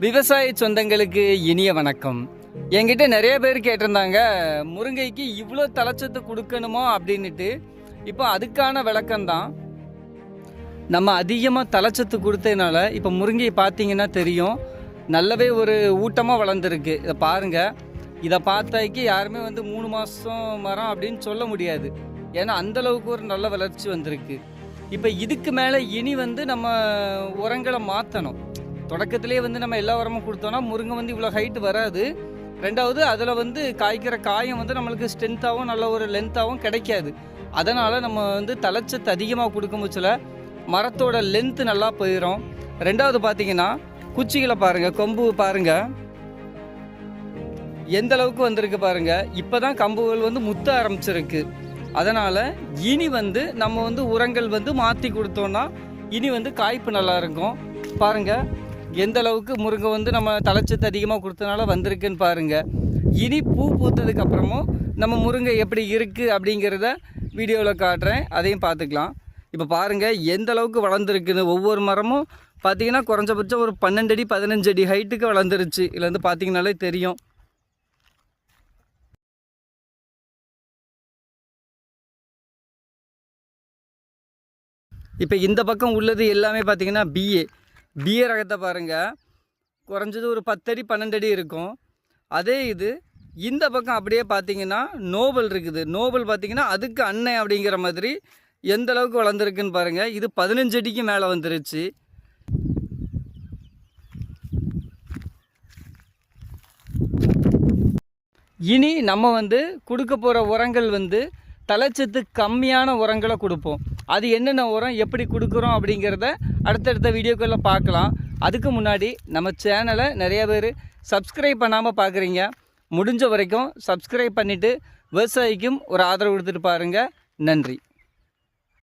விவசாய சொந்தங்களுக்கு இனிய வணக்கம். என்கிட்ட நிறைய பேர் கேட்டிருந்தாங்க, முருங்கைக்கு இவ்வளோ தலைச்சத்து கொடுக்கணுமோ அப்படின்ட்டு. இப்போ அதுக்கான விளக்கம்தான். நம்ம அதிகமாக தலைச்சத்து கொடுத்ததுனால இப்போ முருங்கை பார்த்தீங்கன்னா தெரியும், நல்லாவே ஒரு ஊட்டமாக வளர்ந்துருக்கு. இதை பாருங்கள். இதை பார்த்தாக்கி யாருமே 3 மாதம் மரம் அப்படின்னு சொல்ல முடியாது. ஏன்னா அந்தளவுக்கு ஒரு நல்ல வளர்ச்சி வந்திருக்கு. இப்போ இதுக்கு மேலே இனி நம்ம உரங்களை மாற்றணும். தொடக்கத்திலே நம்ம எல்லா உரமும் கொடுத்தோன்னா முருங்கை இவ்வளோ ஹைட்டு வராது. ரெண்டாவது அதில் காய்க்கிற காயம் நம்மளுக்கு ஸ்ட்ரென்த்தாகவும் நல்ல ஒரு லென்த்தாகவும் கிடைக்காது. அதனால் நம்ம தலைச்சத்து அதிகமாக கொடுக்கும் பட்சத்தில் மரத்தோட லென்த்து நல்லா போயிடும். ரெண்டாவது பார்த்தீங்கன்னா குச்சிகளை பாருங்கள், கொம்பு பாருங்கள் எந்த அளவுக்கு வந்திருக்கு பாருங்கள். இப்போ தான் கம்புகள் முத்த ஆரம்பிச்சிருக்கு. அதனால் இனி நம்ம உரங்கள் மாற்றி கொடுத்தோன்னா இனி காய்ப்பு நல்லா இருக்கும். பாருங்கள் எந்த அளவுக்கு முருங்கை நம்ம தலைச்சத்து அதிகமாக கொடுத்தனால வந்திருக்குன்னு பாருங்கள். இனி பூ பூத்ததுக்கு அப்புறமும் நம்ம முருங்கை எப்படி இருக்குது அப்படிங்கிறத வீடியோவில் காட்டுறேன், அதையும் பார்த்துக்கலாம். இப்போ பாருங்கள் எந்த அளவுக்கு வளர்ந்துருக்குன்னு. ஒவ்வொரு மரமும் பார்த்திங்கன்னா குறைஞ்சபட்சம் ஒரு 12 அடி 15 அடி ஹைட்டுக்கு வளர்ந்துருச்சு. இதில் பார்த்திங்கனாலே தெரியும். இப்போ இந்த பக்கம் உள்ளது எல்லாமே பார்த்திங்கன்னா பிஏ ரகத்தை பாருங்கள். குறைஞ்சது ஒரு 10 அடி 12 அடி இருக்கும். அதே இது இந்த பக்கம் அப்படியே பார்த்திங்கன்னா நோபல் இருக்குது. நோபல் பார்த்திங்கன்னா அதுக்கு அன்னை அப்படிங்கிற மாதிரி எந்த அளவுக்கு வளர்ந்துருக்குன்னு பாருங்கள். இது 15 அடிக்கு மேலே வந்துருச்சு. இனி நம்ம கொடுக்க போகிற உரங்கள் தலைச்சத்து கம்மியான உரங்களை கொடுப்போம். அது என்னென்ன உரம் எப்படி கொடுக்குறோம் அப்படிங்கிறத அடுத்தடுத்த வீடியோக்களில் பார்க்கலாம். அதுக்கு முன்னாடி நம்ம சேனலை நிறைய பேர் சப்ஸ்கிரைப் பண்ணாமல் பார்க்குறீங்க. முடிஞ்ச வரைக்கும் சப்ஸ்கிரைப் பண்ணிவிட்டு விவசாயிக்கும் ஒரு ஆதரவு கொடுத்துட்டு பாருங்கள். நன்றி.